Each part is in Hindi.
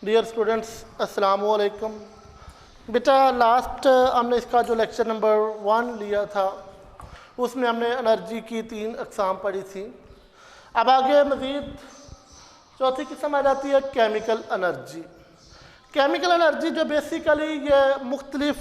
डियर स्टूडेंट्स, अस्सलाम वालेकुम। बेटा लास्ट हमने इसका जो लेक्चर नंबर 1 लिया था उसमें हमने एनर्जी की 3 अक़साम पढ़ी थी। अब आगे मज़ीद चौथी किस्म आ जाती है केमिकल एनर्जी। केमिकल एनर्जी जो बेसिकली ये मुख्तलिफ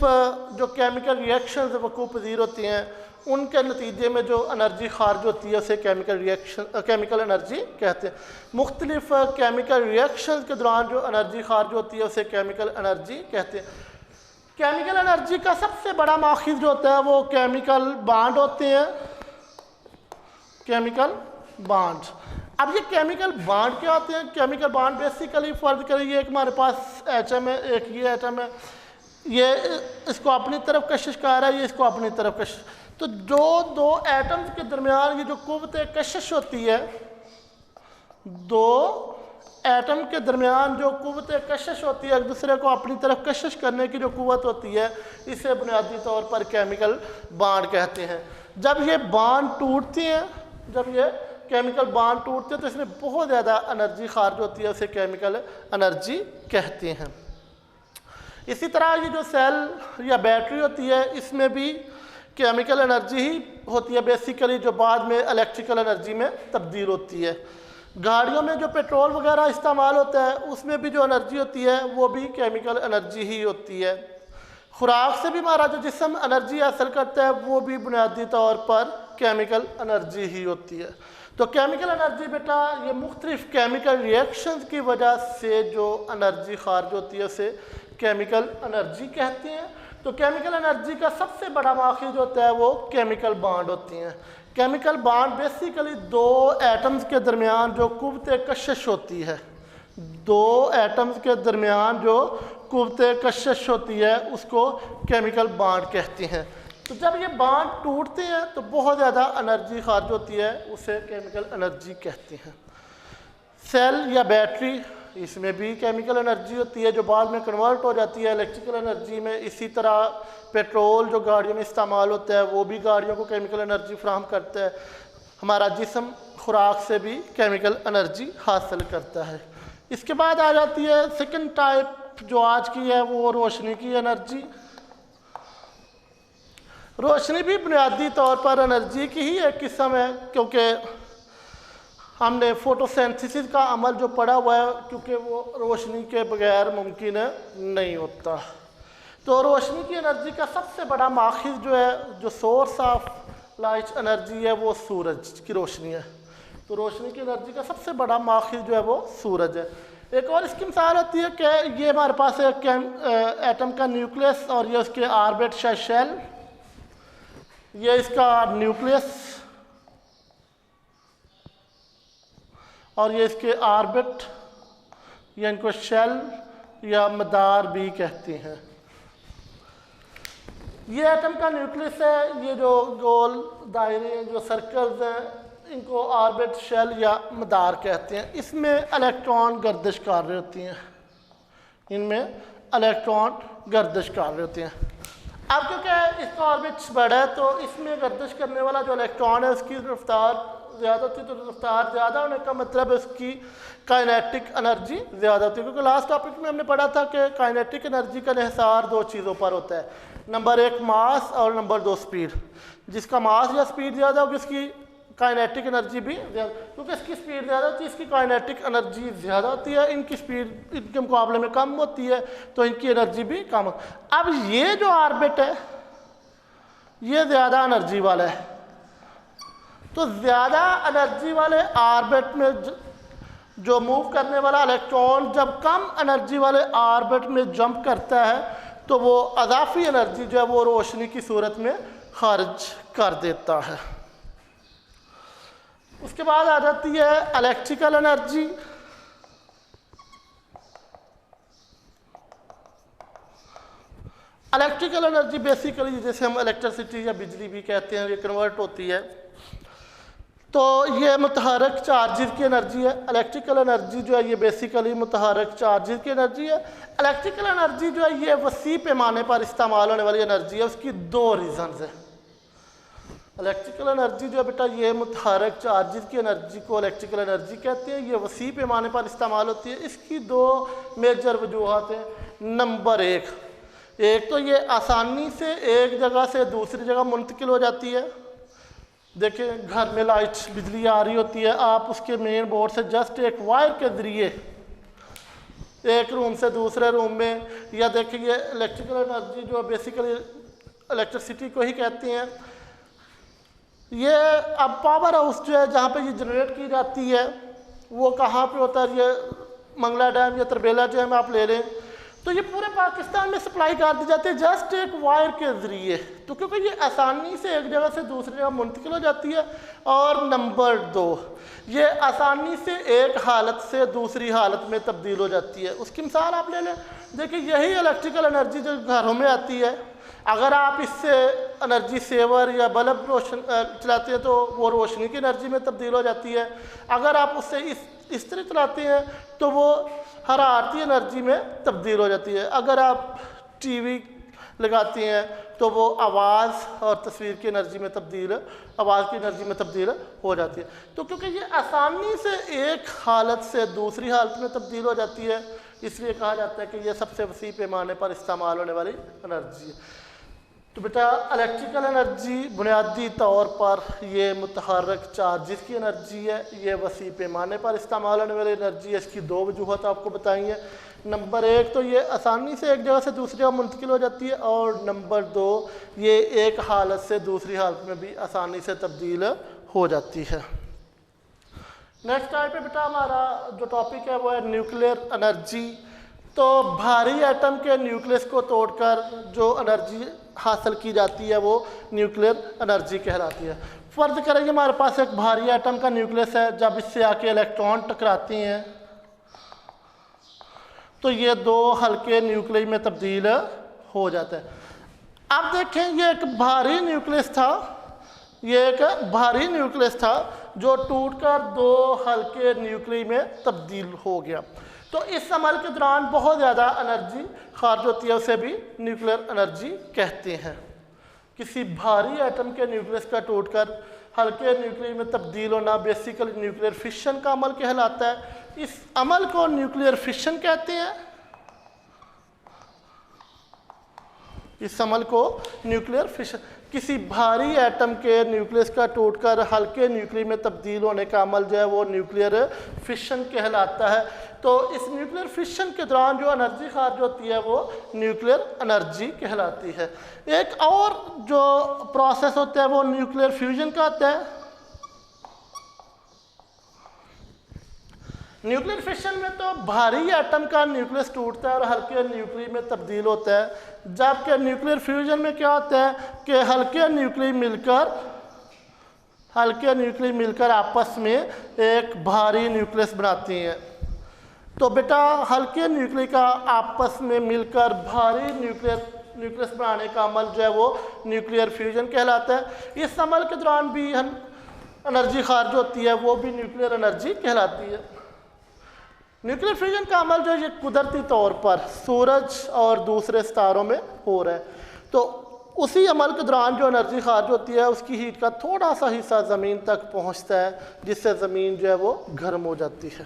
जो केमिकल रिएक्शंस वक़ूअ पज़ीर होती हैं उनके नतीजे में जो एनर्जी खारिज होती है उसे केमिकल एनर्जी कहते हैं। मुख्तलिफ केमिकल रिएक्शंस के दौरान जो एनर्जी खारिज होती है उसे केमिकल एनर्जी कहते हैं। केमिकल एनर्जी का सबसे बड़ा माखिज़ जो होता है वो केमिकल बॉन्ड होते हैं, केमिकल बॉन्ड। अब ये केमिकल बॉन्ड क्या होते हैं? केमिकल बॉन्ड बेसिकली फर्ज करिए एक हमारे पास एटम है, एक ये एटम है, ये इसको अपनी तरफ कशिश कर रहा है, ये इसको अपनी तरफ कशिश। तो जो दो एटम्स के दरमियान ये जो कुव्वत कशिश होती है, दो एटम के दरमियान जो कुव्वत कशिश होती है, एक दूसरे को अपनी तरफ कशिश करने की जो कुव्वत होती है, इसे बुनियादी तौर पर केमिकल बॉन्ड कहते हैं। जब ये बॉन्ड टूटती हैं, जब ये केमिकल बॉन्ड टूटते हैं तो इसमें बहुत ज़्यादा एनर्जी खारिज होती है, उसे केमिकल एनर्जी कहते हैं। इसी तरह ये जो सेल या बैटरी होती है इसमें भी केमिकल एनर्जी ही होती है बेसिकली, जो बाद में इलेक्ट्रिकल एनर्जी में तब्दील होती है। गाड़ियों में जो पेट्रोल वगैरह इस्तेमाल होता है उसमें भी जो एनर्जी होती है वो भी केमिकल एनर्जी ही होती है। खुराक से भी हमारा जो जिस्म एनर्जी हासिल करता है वो भी बुनियादी तौर पर केमिकल एनर्जी ही होती है। तो केमिकल एनर्जी बेटा ये मुख्तलिफ केमिकल रिएक्शंस की वजह से जो एनर्जी खारिज होती है उसे केमिकल एनर्जी कहते हैं। तो केमिकल एनर्जी का सबसे बड़ा माखिज़ होता है वो केमिकल बॉन्ड होती हैं। केमिकल बॉन्ड बेसिकली दो एटम्स के दरमियान जो कुव्वत कशिश होती है, दो एटम्स के दरमियान जो कुव्वत कशिश होती है उसको केमिकल बॉन्ड कहते हैं। तो जब ये बॉन्ड टूटते हैं तो बहुत ज़्यादा एनर्जी खारिज होती है, उसे केमिकल एनर्जी कहते हैं। सेल या बैटरी इसमें भी केमिकल एनर्जी होती है जो बाद में कन्वर्ट हो जाती है इलेक्ट्रिकल एनर्जी में। इसी तरह पेट्रोल जो गाड़ियों में इस्तेमाल होता है वो भी गाड़ियों को केमिकल एनर्जी फ्राहम करता है। हमारा जिस्म खुराक से भी केमिकल एनर्जी हासिल करता है। इसके बाद आ जाती है सेकंड टाइप जो आज की है वो रोशनी की एनर्जी। रोशनी भी बुनियादी तौर पर एनर्जी की ही एक किस्म है, क्योंकि हमने फोटोसिंथेसिस का अमल जो पढ़ा हुआ है क्योंकि वो रोशनी के बगैर मुमकिन नहीं होता। तो रोशनी की एनर्जी का सबसे बड़ा माखिज़ जो है, जो सोर्स ऑफ लाइट एनर्जी है वो सूरज की रोशनी है। तो रोशनी की एनर्जी का सबसे बड़ा माखिज़ जो है वो सूरज है। एक और इसकी मिसाल होती है कि ये हमारे पास एक एटम का न्यूक्लियस और ये उसके ऑर्बिट शेल, ये इसका न्यूक्लियस और ये इसके ऑर्बिट या इनको शेल या मदार भी कहते हैं। ये एटम का न्यूक्लियस है, ये जो गोल दायरे जो सर्कल्स हैं इनको ऑर्बिट शेल या मदार कहते हैं। इसमें इलेक्ट्रॉन गर्दिश कर रहे होती हैं, इनमें इलेक्ट्रॉन गर्दिश कर रहे होते हैं। अब क्योंकि इसका ऑर्बिट बड़ा है तो इसमें गर्दिश करने वाला जो इलेक्ट्रॉन है उसकी रफ्तार ज़्यादा होती है। तो रफ्तार ज़्यादा होने का मतलब है उसकी काइनेटिक एनर्जी ज़्यादा होती है, क्योंकि लास्ट टॉपिक में हमने पढ़ा था कि काइनेटिक एनर्जी का इंहिसार दो चीज़ों पर होता है, नंबर 1 मास और नंबर 2 स्पीड। जिसका मास या स्पीड ज़्यादा होगी उसकी काइनेटिक एनर्जी भी ज़्यादा, क्योंकि इसकी स्पीड ज़्यादा होती है इसकी काइनेटिक एनर्जी ज़्यादा होती है, इनकी स्पीड इनके मुकाबले में कम होती है तो इनकी एनर्जी भी कम होती है। अब ये जो ऑर्बिट है ये ज़्यादा एनर्जी वाला है, तो ज़्यादा एनर्जी वाले ऑर्बिट में जो मूव करने वाला इलेक्ट्रॉन जब कम एनर्जी वाले ऑर्बिट में जंप करता है तो वो अज़ाफ़ी एनर्जी जो है वो रोशनी की सूरत में खारिज कर देता है। उसके बाद आ जाती है electrical energy. Electrical energy basically जैसे हम इलेक्ट्रिसिटी या बिजली भी कहते हैं, ये कन्वर्ट होती है। तो ये मुतहरक चार्जेस की एनर्जी है। इलेक्ट्रिकल एनर्जी जो है ये बेसिकली मुतहरक चार्जेस की एनर्जी है। इलेक्ट्रिकल एनर्जी जो है ये वसी पैमाने पर इस्तेमाल होने वाली एनर्जी है। उसकी 2 रीज़न्स है। इलेक्ट्रिकल एनर्जी जो है बेटा ये मुतहरक चार्जेस की एनर्जी को इलेक्ट्रिकल एनर्जी कहते हैं। ये वसी पैमाने पर इस्तेमाल होती है। इसकी दो मेजर वजूहत हैं। नंबर एक तो ये आसानी से एक जगह से दूसरी जगह मुंतकिल हो जाती है। देखिए घर में लाइट बिजली आ रही होती है, आप उसके मेन बोर्ड से जस्ट एक वायर के ज़रिए एक रूम से दूसरे रूम में, या देखिए इलेक्ट्रिकल एनर्जी जो बेसिकली इलेक्ट्रिसिटी को ही कहते हैं। ये अब पावर हाउस जो है जहाँ पे ये जनरेट की जाती है वो कहाँ पे होता है, ये मंगला डैम या तरबेला डैम आप ले लें, तो ये पूरे पाकिस्तान में सप्लाई कर दी जाती है जस्ट एक वायर के ज़रिए। तो क्योंकि ये आसानी से एक जगह से दूसरी जगह मुंतकिल हो जाती है। और नंबर दो, ये आसानी से एक हालत से दूसरी हालत में तब्दील हो जाती है। उसकी मिसाल आप ले लें, देखिए यही इलेक्ट्रिकल एनर्जी जो घरों में आती है, अगर आप इससे एनर्जी सेवर या बल्ब रोशन चलाते हैं तो वो रोशनी की एनर्जी में तब्दील हो जाती है। अगर आप उससे इस तरह चलाते हैं तो वो हरारती एनर्जी में तब्दील हो जाती है। अगर आप टीवी लगाते हैं तो वो आवाज़ और तस्वीर की एनर्जी में तब्दील, आवाज़ की एनर्जी में तब्दील हो जाती है। तो क्योंकि ये आसानी से एक हालत से दूसरी हालत में तब्दील हो जाती है, इसलिए कहा जाता है कि ये सबसे वसी पैमाने पर इस्तेमाल होने वाली एनर्जी है। तो बेटा इलेक्ट्रिकल एनर्जी बुनियादी तौर पर ये मुतहरक चार्जेस की एनर्जी है। ये वसी पैमाने पर इस्तेमाल होने वाली एनर्जी है। इसकी दो वजूहत आपको बताई हैं। नंबर एक तो ये आसानी से एक जगह से दूसरी जगह मुंतकिल हो जाती है, और नंबर दो ये एक हालत से दूसरी हालत में भी आसानी से तब्दील हो जाती है। नेक्स्ट टाइप पे बेटा हमारा जो टॉपिक है वो है न्यूक्लियर एनर्जी। तो भारी एटम के न्यूक्लियस को तोड़कर जो एनर्जी हासिल की जाती है वो न्यूक्लियर एनर्जी कहलाती है। फ़र्ज़ करें कि हमारे पास एक भारी एटम का न्यूक्लियस है, जब इससे आके इलेक्ट्रॉन टकराते हैं तो ये दो हल्के न्यूक्लियस में तब्दील हो जाता है। अब देखें ये एक भारी न्यूक्लियस था, ये एक भारी न्यूक्लियस था जो टूटकर दो हल्के न्यूक्लियस में तब्दील हो गया। तो इस अमल के दौरान बहुत ज़्यादा एनर्जी खारिज होती है, उसे भी न्यूक्लियर एनर्जी कहते हैं। किसी भारी एटम के न्यूक्लियस का टूटकर हल्के न्यूक्लियस में तब्दील होना बेसिकली न्यूक्लियर फिशन का अमल कहलाता है। इस अमल को न्यूक्लियर फिशन कहते हैं। इस अमल को न्यूक्लियर फिशन, किसी भारी एटम के न्यूक्लियस का टूटकर हल्के न्यूक्लियस में तब्दील होने का अमल जो है वो न्यूक्लियर फिशन कहलाता है। तो इस न्यूक्लियर फिशन के दौरान जो एनर्जी खारिज होती है वो न्यूक्लियर एनर्जी कहलाती है। एक और जो प्रोसेस होता है वो न्यूक्लियर फ्यूजन का होता है। न्यूक्लियर फिशन में तो भारी एटम का न्यूक्लियस टूटता है और हल्के न्यूक्लियस में तब्दील होता है, जबकि न्यूक्लियर फ्यूजन में क्या होता है कि हल्के न्यूक्लियस मिलकर आपस में एक भारी न्यूक्लियस बनाती हैं। तो बेटा हल्के न्यूक्लियस का आपस में मिलकर भारी न्यूक्लियस बनाने का अमल जो है वो न्यूक्लियर फ्यूजन कहलाता है। इस अमल के दौरान भी एनर्जी खारिज होती है, वो भी न्यूक्लियर एनर्जी कहलाती है। न्यूक्लियर फ्यूजन का अमल जो है ये कुदरती तौर पर सूरज और दूसरे सितारों में हो रहा है। तो उसी अमल के दौरान जो एनर्जी खारिज होती है उसकी हीट का थोड़ा सा हिस्सा ज़मीन तक पहुंचता है, जिससे ज़मीन जो है वो गर्म हो जाती है।